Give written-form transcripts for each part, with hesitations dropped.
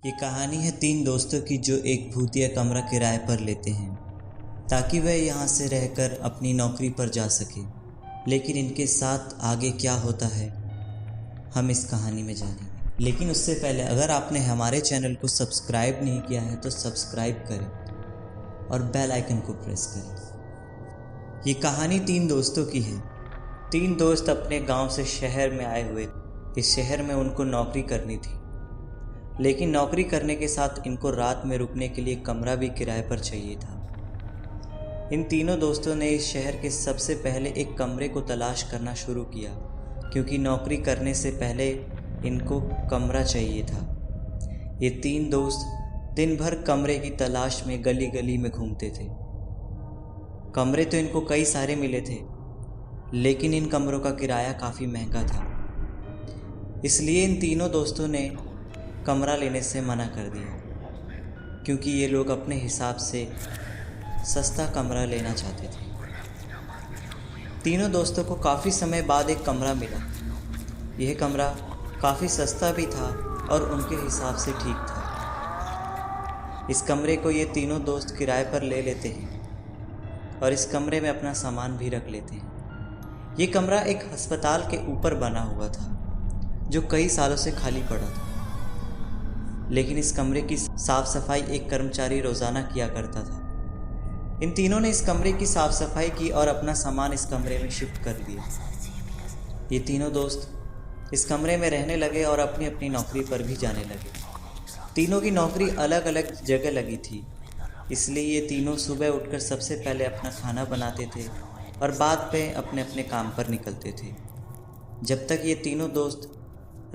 ये कहानी है तीन दोस्तों की जो एक भूतिया कमरा किराए पर लेते हैं ताकि वह यहाँ से रहकर अपनी नौकरी पर जा सके। लेकिन इनके साथ आगे क्या होता है हम इस कहानी में जानेंगे। लेकिन उससे पहले अगर आपने हमारे चैनल को सब्सक्राइब नहीं किया है तो सब्सक्राइब करें और बेल आइकन को प्रेस करें। ये कहानी तीन दोस्तों की है। तीन दोस्त अपने गांव से शहर में आए हुए थे। इस शहर में उनको नौकरी करनी थी, लेकिन नौकरी करने के साथ इनको रात में रुकने के लिए कमरा भी किराए पर चाहिए था। इन तीनों दोस्तों ने इस शहर के सबसे पहले एक कमरे को तलाश करना शुरू किया, क्योंकि नौकरी करने से पहले इनको कमरा चाहिए था। ये तीन दोस्त दिन भर कमरे की तलाश में गली गली में घूमते थे। कमरे तो इनको कई सारे मिले थे, लेकिन इन कमरों का किराया काफ़ी महंगा था। इसलिए इन तीनों दोस्तों ने कमरा लेने से मना कर दिया, क्योंकि ये लोग अपने हिसाब से सस्ता कमरा लेना चाहते थे। तीनों दोस्तों को काफ़ी समय बाद एक कमरा मिला। यह कमरा काफ़ी सस्ता भी था और उनके हिसाब से ठीक था। इस कमरे को ये तीनों दोस्त किराए पर ले लेते हैं और इस कमरे में अपना सामान भी रख लेते हैं। ये कमरा एक अस्पताल के ऊपर बना हुआ था, जो कई सालों से खाली पड़ा था। लेकिन इस कमरे की साफ सफाई एक कर्मचारी रोज़ाना किया करता था। इन तीनों ने इस कमरे की साफ सफाई की और अपना सामान इस कमरे में शिफ्ट कर दिया। ये तीनों दोस्त इस कमरे में रहने लगे और अपनी अपनी नौकरी पर भी जाने लगे। तीनों की नौकरी अलग अलग जगह लगी थी, इसलिए ये तीनों सुबह उठकर सबसे पहले अपना खाना बनाते थे और बाद में अपने अपने काम पर निकलते थे। जब तक ये तीनों दोस्त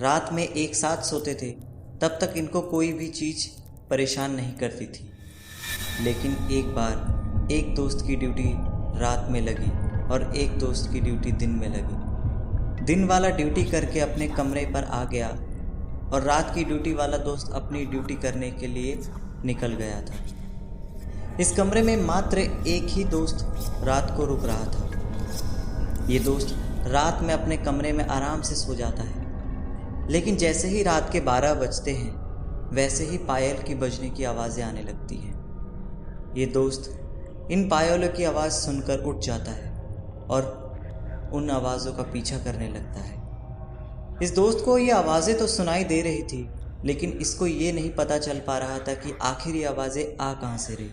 रात में एक साथ सोते थे, तब तक इनको कोई भी चीज़ परेशान नहीं करती थी। लेकिन एक बार एक दोस्त की ड्यूटी रात में लगी और एक दोस्त की ड्यूटी दिन में लगी। दिन वाला ड्यूटी करके अपने कमरे पर आ गया और रात की ड्यूटी वाला दोस्त अपनी ड्यूटी करने के लिए निकल गया था। इस कमरे में मात्र एक ही दोस्त रात को रुक रहा था। ये दोस्त रात में अपने कमरे में आराम से सो जाता है, लेकिन जैसे ही रात के 12 बजते हैं, वैसे ही पायल की बजने की आवाज़ें आने लगती हैं। ये दोस्त इन पायलों की आवाज़ सुनकर उठ जाता है और उन आवाज़ों का पीछा करने लगता है। इस दोस्त को ये आवाज़ें तो सुनाई दे रही थी, लेकिन इसको ये नहीं पता चल पा रहा था कि आखिर ये आवाज़ें आ कहाँ से रही।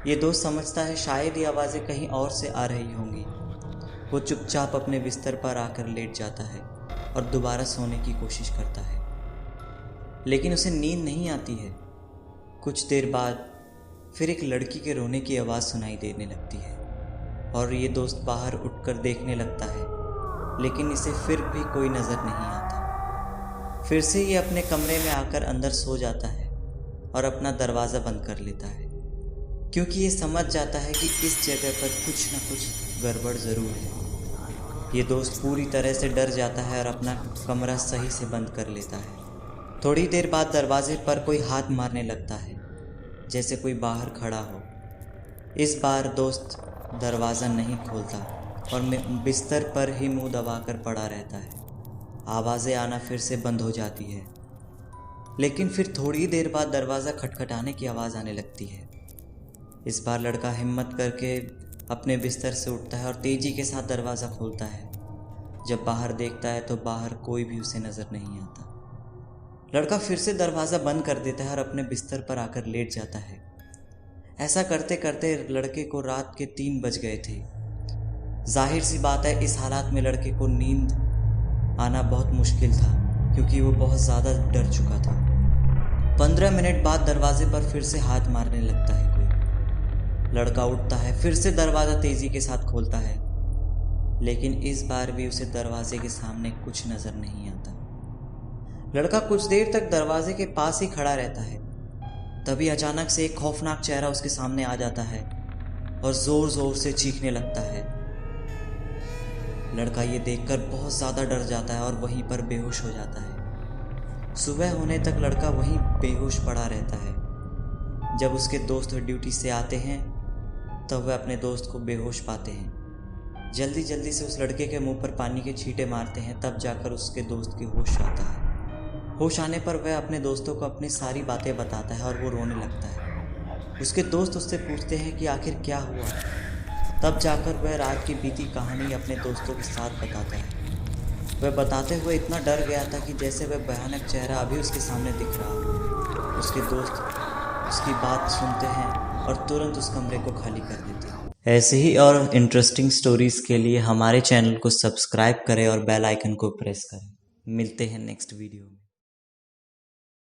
ये दोस्त समझता है शायद ये आवाज़ें कहीं और से आ रही होंगी। वो चुपचाप अपने बिस्तर पर आकर लेट जाता है और दोबारा सोने की कोशिश करता है, लेकिन उसे नींद नहीं आती है। कुछ देर बाद फिर एक लड़की के रोने की आवाज़ सुनाई देने लगती है और ये दोस्त बाहर उठकर देखने लगता है, लेकिन इसे फिर भी कोई नज़र नहीं आता। फिर से ये अपने कमरे में आकर अंदर सो जाता है और अपना दरवाज़ा बंद कर लेता है, क्योंकि ये समझ जाता है कि इस जगह पर कुछ न कुछ गड़बड़ ज़रूर है। ये दोस्त पूरी तरह से डर जाता है और अपना कमरा सही से बंद कर लेता है। थोड़ी देर बाद दरवाजे पर कोई हाथ मारने लगता है, जैसे कोई बाहर खड़ा हो। इस बार दोस्त दरवाज़ा नहीं खोलता और बिस्तर पर ही मुंह दबाकर पड़ा रहता है। आवाज़ें आना फिर से बंद हो जाती है, लेकिन फिर थोड़ी देर बाद दरवाज़ा खटखटाने की आवाज़ आने लगती है। इस बार लड़का हिम्मत करके अपने बिस्तर से उठता है और तेज़ी के साथ दरवाज़ा खोलता है। जब बाहर देखता है तो बाहर कोई भी उसे नज़र नहीं आता। लड़का फिर से दरवाज़ा बंद कर देता है और अपने बिस्तर पर आकर लेट जाता है। ऐसा करते करते लड़के को रात के 3 बज गए थे। जाहिर सी बात है, इस हालात में लड़के को नींद आना बहुत मुश्किल था, क्योंकि वो बहुत ज़्यादा डर चुका था। 15 मिनट बाद दरवाजे पर फिर से हाथ मारने लगता है कोई। लड़का उठता है, फिर से दरवाज़ा तेज़ी के साथ खोलता है, लेकिन इस बार भी उसे दरवाजे के सामने कुछ नज़र नहीं आता। लड़का कुछ देर तक दरवाजे के पास ही खड़ा रहता है। तभी अचानक से एक खौफनाक चेहरा उसके सामने आ जाता है और ज़ोर ज़ोर से चीखने लगता है। लड़का ये देखकर बहुत ज़्यादा डर जाता है और वहीं पर बेहोश हो जाता है। सुबह होने तक लड़का वहीं बेहोश पड़ा रहता है। जब उसके दोस्त ड्यूटी से आते हैं, तब वह अपने दोस्त को बेहोश पाते हैं। जल्दी जल्दी से उस लड़के के मुंह पर पानी के छींटे मारते हैं, तब जाकर उसके दोस्त की होश आता है। होश आने पर वह अपने दोस्तों को अपनी सारी बातें बताता है और वो रोने लगता है। उसके दोस्त उससे पूछते हैं कि आखिर क्या हुआ। तब जाकर वह रात की बीती कहानी अपने दोस्तों के साथ बताता है। वह बताते हुए इतना डर गया था कि जैसे वह भयानक चेहरा अभी उसके सामने दिख रहा हो। उसके दोस्त उसकी बात सुनते हैं और तुरंत उस कमरे को खाली कर देते हैं। ऐसे ही और इंटरेस्टिंग स्टोरीज के लिए हमारे चैनल को सब्सक्राइब करें और बेल आइकन को प्रेस करें। मिलते हैं नेक्स्ट वीडियो में।